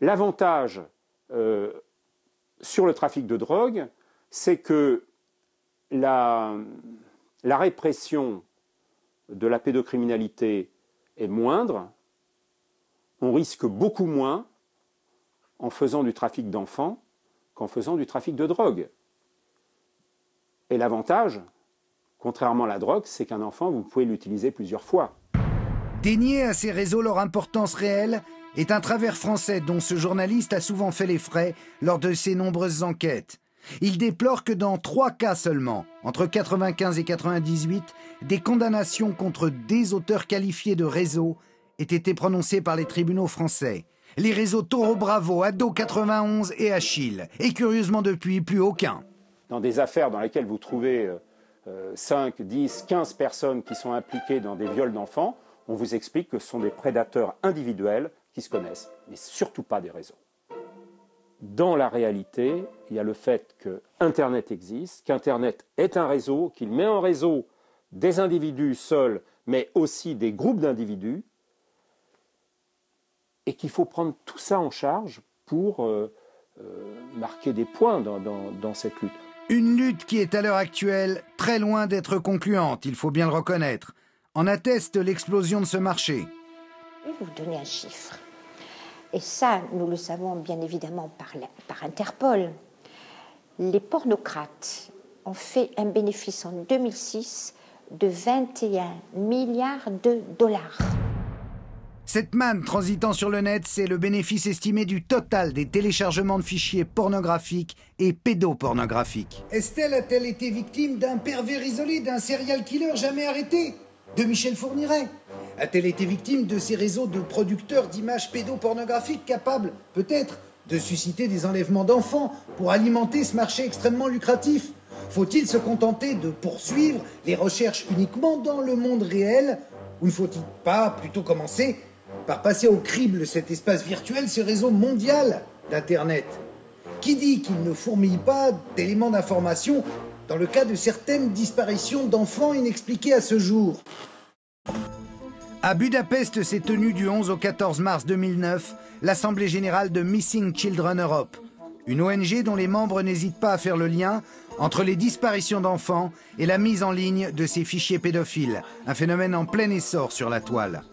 L'avantage sur le trafic de drogue, c'est que la répression de la pédocriminalité est moindre, on risque beaucoup moins en faisant du trafic d'enfants qu'en faisant du trafic de drogue. Et l'avantage, contrairement à la drogue, c'est qu'un enfant, vous pouvez l'utiliser plusieurs fois. Dénier à ces réseaux leur importance réelle est un travers français dont ce journaliste a souvent fait les frais lors de ses nombreuses enquêtes. Il déplore que dans 3 cas seulement, entre 95 et 98, des condamnations contre des auteurs qualifiés de réseaux aient été prononcées par les tribunaux français. Les réseaux Taureau Bravo, Ado 91 et Achille. Et curieusement depuis, plus aucun. Dans des affaires dans lesquelles vous trouvez 5, 10, 15 personnes qui sont impliquées dans des viols d'enfants, on vous explique que ce sont des prédateurs individuels qui se connaissent, mais surtout pas des réseaux. Dans la réalité, il y a le fait que Internet existe, qu'Internet est un réseau, qu'il met en réseau des individus seuls, mais aussi des groupes d'individus, et qu'il faut prendre tout ça en charge pour marquer des points dans cette lutte. Une lutte qui est à l'heure actuelle très loin d'être concluante, il faut bien le reconnaître. En atteste l'explosion de ce marché. Je vais vous donner un chiffre. Et ça, nous le savons bien évidemment par Interpol. Les pornocrates ont fait un bénéfice en 2006 de 21 milliards de dollars. Cette manne transitant sur le net, c'est le bénéfice estimé du total des téléchargements de fichiers pornographiques et pédopornographiques. Estelle a-t-elle été victime d'un pervers isolé, d'un serial killer jamais arrêté, de Michel Fourniret? A-t-elle été victime de ces réseaux de producteurs d'images pédopornographiques capables, peut-être, de susciter des enlèvements d'enfants pour alimenter ce marché extrêmement lucratif? Faut-il se contenter de poursuivre les recherches uniquement dans le monde réel, ou ne faut-il pas plutôt commencer par passer au crible cet espace virtuel, ce réseau mondial d'Internet? Qui dit qu'il ne fourmille pas d'éléments d'information dans le cas de certaines disparitions d'enfants inexpliquées à ce jour? À Budapest s'est tenue du 11 au 14 mars 2009 l'Assemblée générale de Missing Children Europe, une ONG dont les membres n'hésitent pas à faire le lien entre les disparitions d'enfants et la mise en ligne de ces fichiers pédophiles, un phénomène en plein essor sur la toile.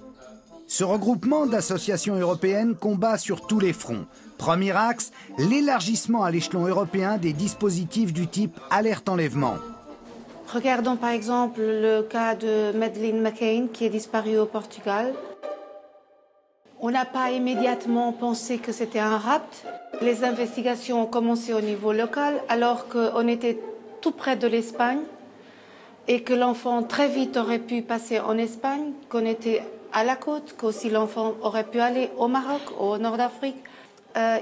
Ce regroupement d'associations européennes combat sur tous les fronts. Premier axe, l'élargissement à l'échelon européen des dispositifs du type alerte enlèvement. Regardons par exemple le cas de Madeleine McCann qui est disparue au Portugal. On n'a pas immédiatement pensé que c'était un rapt. Les investigations ont commencé au niveau local alors qu'on était tout près de l'Espagne et que l'enfant très vite aurait pu passer en Espagne, qu'on était à la côte, qu'aussi l'enfant aurait pu aller au Maroc, au nord d'Afrique.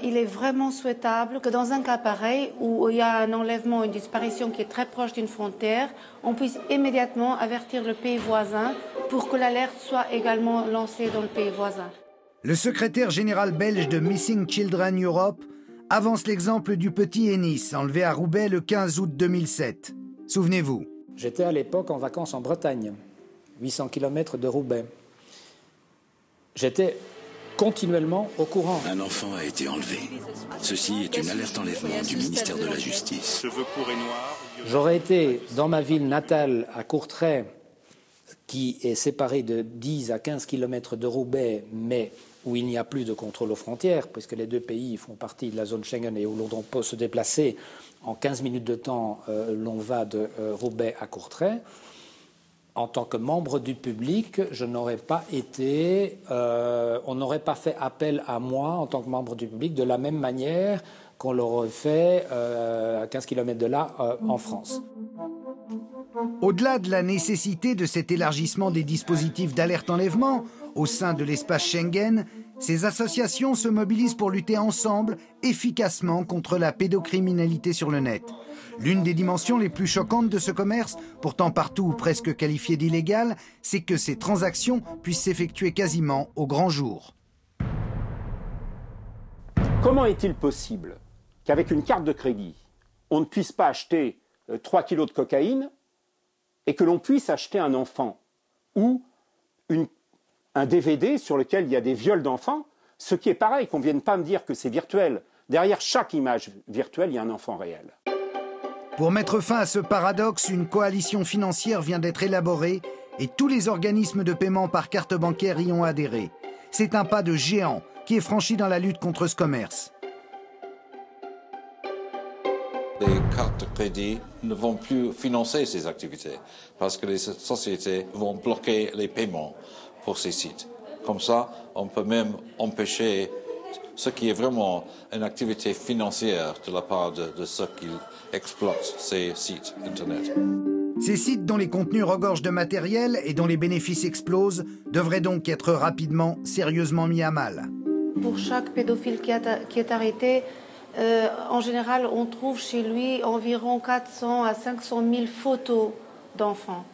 Il est vraiment souhaitable que dans un cas pareil, où il y a un enlèvement, une disparition qui est très proche d'une frontière, on puisse immédiatement avertir le pays voisin pour que l'alerte soit également lancée dans le pays voisin. Le secrétaire général belge de Missing Children Europe avance l'exemple du petit Ennis, enlevé à Roubaix le 15 août 2007. Souvenez-vous. J'étais à l'époque en vacances en Bretagne, 800 km de Roubaix. J'étais continuellement au courant. Un enfant a été enlevé. Ceci est une alerte enlèvement du ministère de la Justice. Cheveux courts et noirs. J'aurais été dans ma ville natale à Courtrai, qui est séparée de 10 à 15 km de Roubaix, mais où il n'y a plus de contrôle aux frontières, puisque les deux pays font partie de la zone Schengen et où l'on peut se déplacer en 15 minutes de temps, l'on va de Roubaix à Courtrai. En tant que membre du public, je n'aurais pas été, on n'aurait pas fait appel à moi en tant que membre du public de la même manière qu'on l'aurait fait à 15 km de là en France. Au-delà de la nécessité de cet élargissement des dispositifs d'alerte enlèvement au sein de l'espace Schengen, ces associations se mobilisent pour lutter ensemble efficacement contre la pédocriminalité sur le net. L'une des dimensions les plus choquantes de ce commerce, pourtant partout ou presque qualifié d'illégal, c'est que ces transactions puissent s'effectuer quasiment au grand jour. Comment est-il possible qu'avec une carte de crédit, on ne puisse pas acheter 3 kilos de cocaïne et que l'on puisse acheter un enfant ou un DVD sur lequel il y a des viols d'enfants, ce qui est pareil, qu'on ne vienne pas me dire que c'est virtuel. Derrière chaque image virtuelle, il y a un enfant réel. Pour mettre fin à ce paradoxe, une coalition financière vient d'être élaborée et tous les organismes de paiement par carte bancaire y ont adhéré. C'est un pas de géant qui est franchi dans la lutte contre ce commerce. Les cartes de crédit ne vont plus financer ces activités parce que les sociétés vont bloquer les paiements pour ces sites. Comme ça, on peut même empêcher ce qui est vraiment une activité financière de la part de ceux qui exploitent ces sites Internet. Ces sites dont les contenus regorgent de matériel et dont les bénéfices explosent devraient donc être rapidement, sérieusement mis à mal. Pour chaque pédophile qui est arrêté, en général, on trouve chez lui environ 400 à 500 000 photos d'enfants.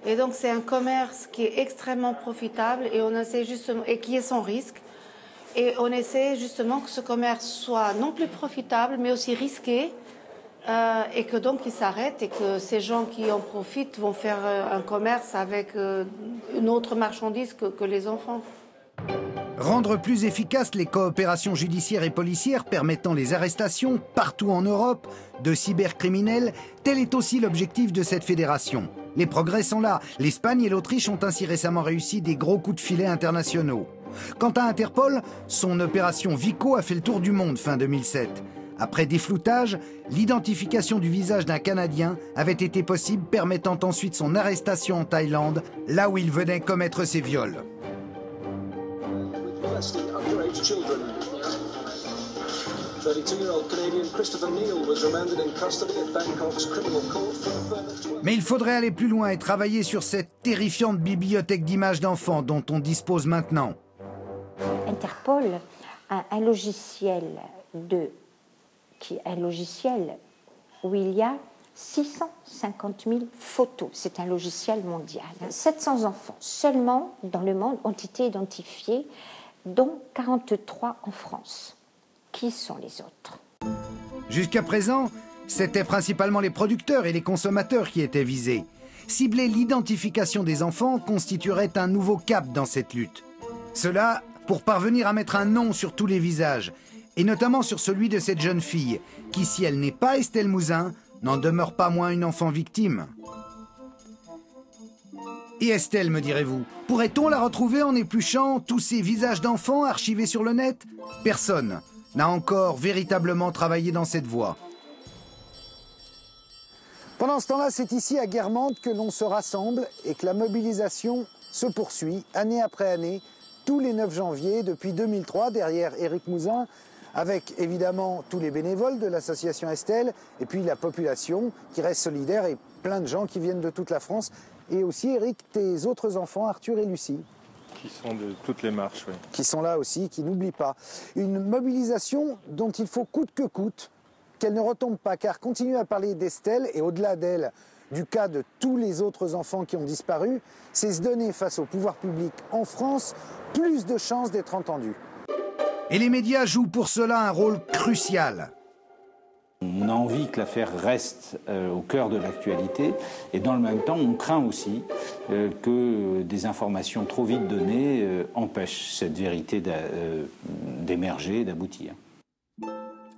Et donc c'est un commerce qui est extrêmement profitable et on essaie justement, et qui est sans risque. Et on essaie justement que ce commerce soit non plus profitable, mais aussi risqué, et que donc il s'arrête et que ces gens qui en profitent vont faire un commerce avec une autre marchandise que les enfants. Rendre plus efficaces les coopérations judiciaires et policières permettant les arrestations partout en Europe de cybercriminels, tel est aussi l'objectif de cette fédération. Les progrès sont là. L'Espagne et l'Autriche ont ainsi récemment réussi des gros coups de filet internationaux. Quant à Interpol, son opération Vico a fait le tour du monde fin 2007. Après défloutage, l'identification du visage d'un Canadien avait été possible, permettant ensuite son arrestation en Thaïlande, là où il venait commettre ses viols. Mais il faudrait aller plus loin et travailler sur cette terrifiante bibliothèque d'images d'enfants dont on dispose maintenant. Interpol a un logiciel où il y a 650 000 photos. C'est un logiciel mondial. 700 enfants seulement dans le monde ont été identifiés, dont 43 en France. Qui sont les autres? Jusqu'à présent, c'était principalement les producteurs et les consommateurs qui étaient visés. Cibler l'identification des enfants constituerait un nouveau cap dans cette lutte. Cela pour parvenir à mettre un nom sur tous les visages, et notamment sur celui de cette jeune fille, qui, si elle n'est pas Estelle Mouzin, n'en demeure pas moins une enfant victime. Et Estelle, me direz-vous, pourrait-on la retrouver en épluchant tous ces visages d'enfants archivés sur le net? Personne n'a encore véritablement travaillé dans cette voie. Pendant ce temps-là, c'est ici à Guermantes que l'on se rassemble et que la mobilisation se poursuit année après année, tous les 9 janvier depuis 2003, derrière Éric Mouzin, avec évidemment tous les bénévoles de l'association Estelle, et puis la population qui reste solidaire et plein de gens qui viennent de toute la France. Et aussi, Éric, tes autres enfants, Arthur et Lucie. Qui sont de toutes les marches, oui. Qui sont là aussi, qui n'oublient pas. Une mobilisation dont il faut coûte que coûte qu'elle ne retombe pas, car continuer à parler d'Estelle, et au-delà d'elle, du cas de tous les autres enfants qui ont disparu, c'est se donner face au pouvoir public en France plus de chances d'être entendu. Et les médias jouent pour cela un rôle crucial. On a envie que l'affaire reste au cœur de l'actualité et dans le même temps, on craint aussi que des informations trop vite données empêchent cette vérité d'émerger, d'aboutir.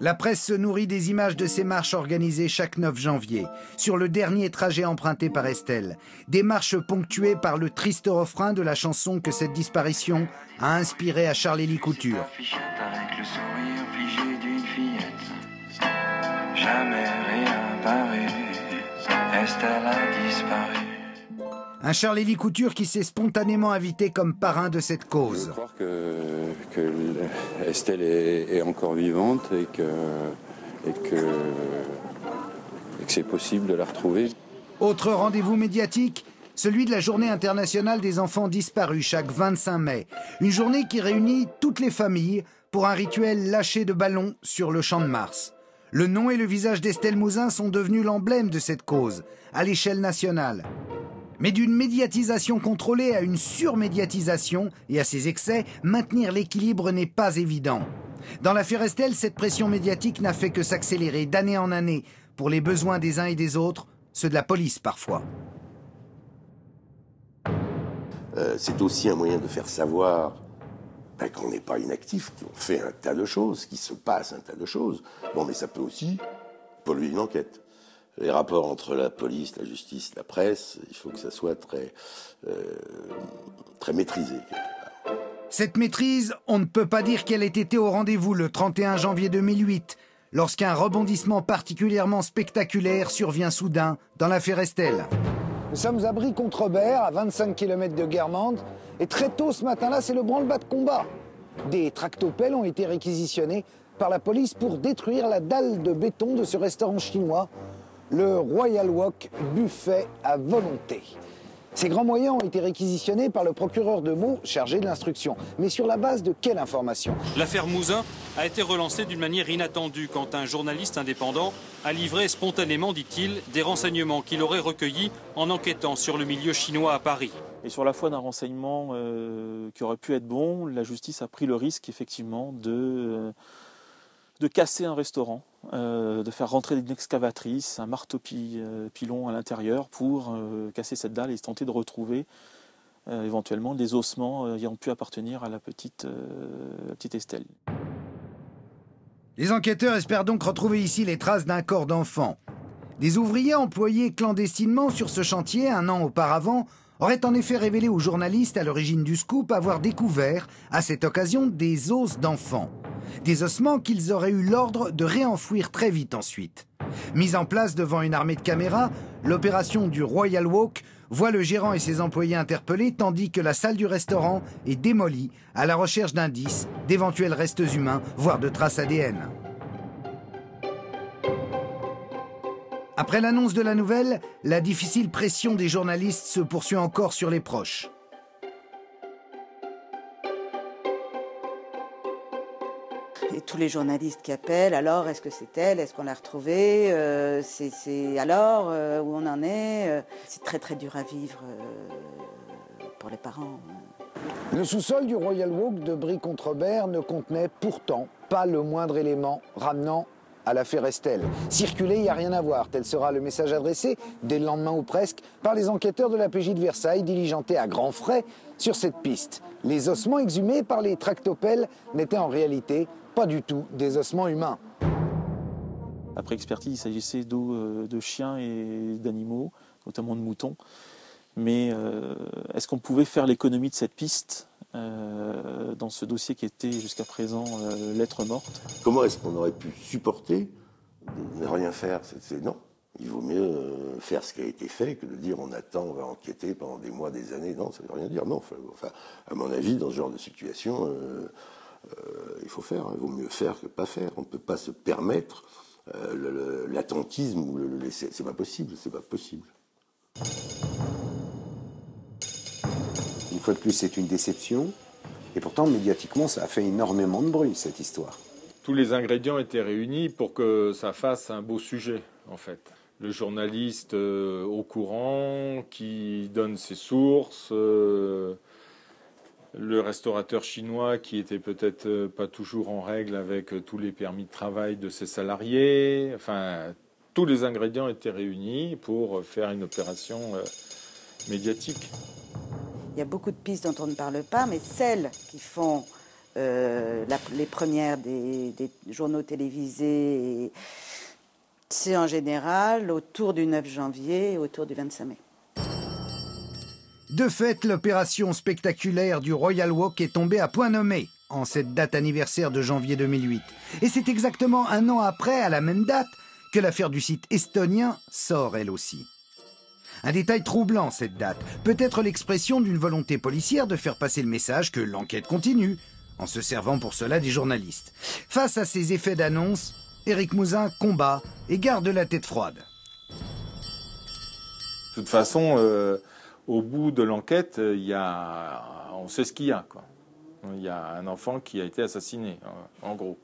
La presse se nourrit des images de ces marches organisées chaque 9 janvier, sur le dernier trajet emprunté par Estelle. Des marches ponctuées par le triste refrain de la chanson que cette disparition a inspiré à Charles-Élie Couture. Avec le sourire figé d'une fillette, jamais rien paru, Estelle a disparu. Un Charles-Élie Couture qui s'est spontanément invité comme parrain de cette cause. Je crois que Estelle est encore vivante et que c'est possible de la retrouver. Autre rendez-vous médiatique, celui de la Journée internationale des enfants disparus chaque 25 mai. Une journée qui réunit toutes les familles pour un rituel lâcher de ballons sur le Champ de Mars. Le nom et le visage d'Estelle Mouzin sont devenus l'emblème de cette cause, à l'échelle nationale. Mais d'une médiatisation contrôlée à une surmédiatisation et à ses excès, maintenir l'équilibre n'est pas évident. Dans l'affaire Estelle, cette pression médiatique n'a fait que s'accélérer d'année en année pour les besoins des uns et des autres, ceux de la police parfois. C'est aussi un moyen de faire savoir qu'on n'est pas inactif, qu'on fait un tas de choses, qu'il se passe un tas de choses. Bon, mais ça peut aussi polluer une enquête. Les rapports entre la police, la justice, la presse, il faut que ça soit très maîtrisé. Cette maîtrise, on ne peut pas dire qu'elle ait été au rendez-vous le 31 janvier 2008, lorsqu'un rebondissement particulièrement spectaculaire survient soudain dans l'affaire Estelle. Nous sommes à Brie-contre-Robert, à 25 km de Guermantes, et très tôt ce matin-là, c'est le branle-bas de combat. Des tractopelles ont été réquisitionnés par la police pour détruire la dalle de béton de ce restaurant chinois, le Royal Wok, buffet à volonté. Ces grands moyens ont été réquisitionnés par le procureur de Meaux, chargé de l'instruction. Mais sur la base de quelle information? L'affaire Mouzin a été relancée d'une manière inattendue quand un journaliste indépendant a livré spontanément, dit-il, des renseignements qu'il aurait recueillis en enquêtant sur le milieu chinois à Paris. Et sur la foi d'un renseignement qui aurait pu être bon, la justice a pris le risque effectivement de casser un restaurant, de faire rentrer une excavatrice, un marteau-pilon à l'intérieur pour casser cette dalle et tenter de retrouver éventuellement des ossements ayant pu appartenir à la petite Estelle. Les enquêteurs espèrent donc retrouver ici les traces d'un corps d'enfant. Des ouvriers employés clandestinement sur ce chantier un an auparavant auraient en effet révélé aux journalistes à l'origine du scoop avoir découvert, à cette occasion, des os d'enfants. Des ossements qu'ils auraient eu l'ordre de réenfouir très vite ensuite. Mise en place devant une armée de caméras, l'opération du Royal Walk voit le gérant et ses employés interpellés tandis que la salle du restaurant est démolie à la recherche d'indices, d'éventuels restes humains, voire de traces ADN. Après l'annonce de la nouvelle, la difficile pression des journalistes se poursuit encore sur les proches. Et tous les journalistes qui appellent, alors est-ce que c'est elle, est-ce qu'on l'a retrouvée, alors où on en est, c'est très très dur à vivre pour les parents. Le sous-sol du Royal Walk de Brie-contre-Robert ne contenait pourtant pas le moindre élément ramenant à l'affaire Estelle. Circuler, il n'y a rien à voir, tel sera le message adressé, dès le lendemain ou presque, par les enquêteurs de la PJ de Versailles, diligentés à grands frais sur cette piste. Les ossements exhumés par les tractopelles n'étaient en réalité pas du tout des ossements humains. Après expertise, il s'agissait d'os de chiens et d'animaux, notamment de moutons. Mais est-ce qu'on pouvait faire l'économie de cette piste dans ce dossier qui était jusqu'à présent lettre morte? Comment est-ce qu'on aurait pu supporter de ne rien faire? Non, il vaut mieux faire ce qui a été fait que de dire on attend, on va enquêter pendant des mois, des années. Non, ça ne veut rien dire. Non, enfin, à mon avis, dans ce genre de situation, il faut faire. Il vaut mieux faire que pas faire. On ne peut pas se permettre l'attentisme ou le laisser. C'est pas possible, c'est pas possible. Une fois de plus, c'est une déception. Et pourtant, médiatiquement, ça a fait énormément de bruit, cette histoire. Tous les ingrédients étaient réunis pour que ça fasse un beau sujet, en fait. Le journaliste au courant, qui donne ses sources, le restaurateur chinois qui était peut-être pas toujours en règle avec tous les permis de travail de ses salariés. Enfin, tous les ingrédients étaient réunis pour faire une opération médiatique. Il y a beaucoup de pistes dont on ne parle pas, mais celles qui font les premières des journaux télévisés, c'est en général autour du 9 janvier et autour du 25 mai. De fait, l'opération spectaculaire du Royal Walk est tombée à point nommé en cette date anniversaire de janvier 2008. Et c'est exactement un an après, à la même date, que l'affaire du site estonien sort elle aussi. Un détail troublant, cette date, peut-être l'expression d'une volonté policière de faire passer le message que l'enquête continue, en se servant pour cela des journalistes. Face à ces effets d'annonce, Éric Mouzin combat et garde la tête froide. De toute façon, au bout de l'enquête, on sait ce qu'il y a, quoi. Il y a un enfant qui a été assassiné, en gros.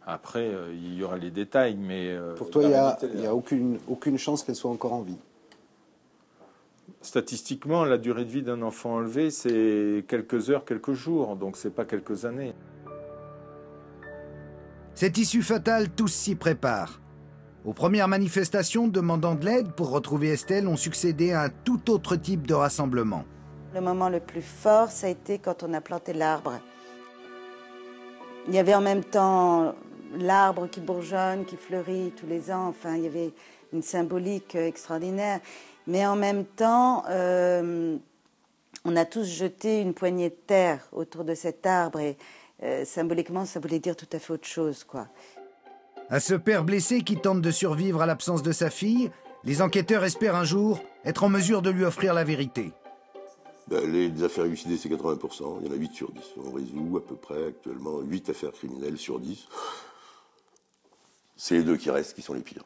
Après, il y aura les détails, mais... Pour toi, il n'y a aucune chance qu'elle soit encore en vie? Statistiquement, la durée de vie d'un enfant enlevé, c'est quelques heures, quelques jours, donc c'est pas quelques années. Cette issue fatale, tous s'y préparent. Aux premières manifestations demandant de l'aide pour retrouver Estelle ont succédé à un tout autre type de rassemblement. Le moment le plus fort, ça a été quand on a planté l'arbre. Il y avait en même temps l'arbre qui bourgeonne, qui fleurit tous les ans, enfin il y avait une symbolique extraordinaire. Mais en même temps, on a tous jeté une poignée de terre autour de cet arbre et symboliquement, ça voulait dire tout à fait autre chose, quoi. À ce père blessé qui tente de survivre à l'absence de sa fille, les enquêteurs espèrent un jour être en mesure de lui offrir la vérité. Les affaires élucidées, c'est 80%. Il y en a 8 sur 10. On résout à peu près actuellement 8 affaires criminelles sur 10. C'est les deux qui restent qui sont les pires.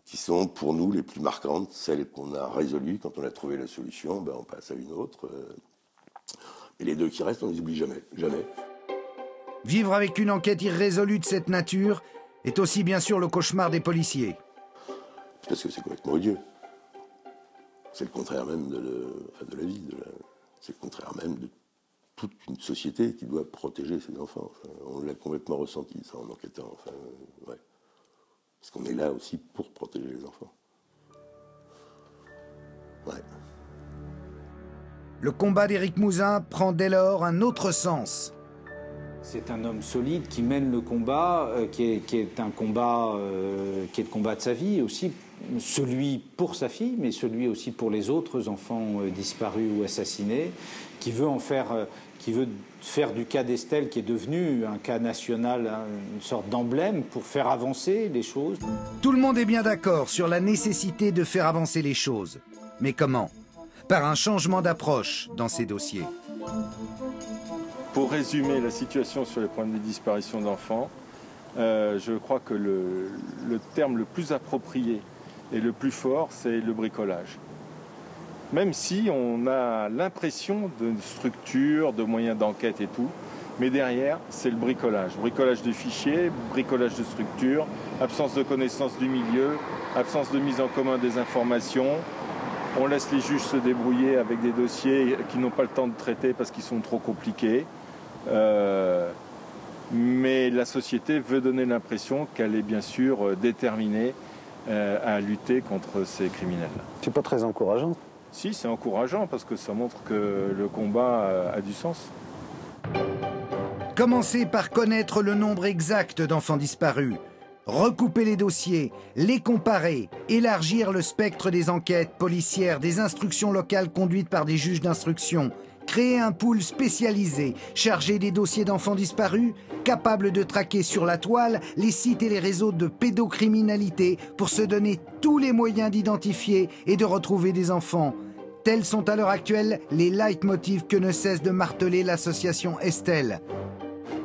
Qui sont pour nous les plus marquantes, celles qu'on a résolues. Quand on a trouvé la solution, on passe à une autre. Et les deux qui restent, on ne les oublie jamais. Jamais. Vivre avec une enquête irrésolue de cette nature est aussi bien sûr le cauchemar des policiers. Parce que c'est complètement odieux. C'est le contraire même de la vie. C'est le contraire même de toute une société qui doit protéger ses enfants. Enfin, on l'a complètement ressenti, ça, en enquêtant. Enfin, ouais. Parce qu'on est là aussi pour protéger les enfants. Ouais. Le combat d'Éric Mouzin prend dès lors un autre sens. C'est un homme solide qui mène le combat, qui est le combat de sa vie aussi. celui pour sa fille, mais celui aussi pour les autres enfants disparus ou assassinés, qui veut faire du cas d'Estelle, qui est devenu un cas national, une sorte d'emblème pour faire avancer les choses. Tout le monde est bien d'accord sur la nécessité de faire avancer les choses. Mais comment? Par un changement d'approche dans ces dossiers. Pour résumer la situation sur les problèmes de disparition d'enfants, je crois que le terme le plus approprié et le plus fort, c'est le bricolage. Même si on a l'impression de structure, de moyens d'enquête et tout, mais derrière, c'est le bricolage. Bricolage de fichiers, bricolage de structure, absence de connaissance du milieu, absence de mise en commun des informations. On laisse les juges se débrouiller avec des dossiers qui n'ont pas le temps de traiter parce qu'ils sont trop compliqués. Mais la société veut donner l'impression qu'elle est bien sûr déterminée à lutter contre ces criminels-là. C'est pas très encourageant. Si, c'est encourageant parce que ça montre que le combat a du sens. Commencez par connaître le nombre exact d'enfants disparus. Recouper les dossiers, les comparer, élargir le spectre des enquêtes policières, des instructions locales conduites par des juges d'instruction, créer un pool spécialisé, chargé des dossiers d'enfants disparus, capable de traquer sur la toile les sites et les réseaux de pédocriminalité pour se donner tous les moyens d'identifier et de retrouver des enfants. Tels sont à l'heure actuelle les leitmotifs que ne cesse de marteler l'association Estelle.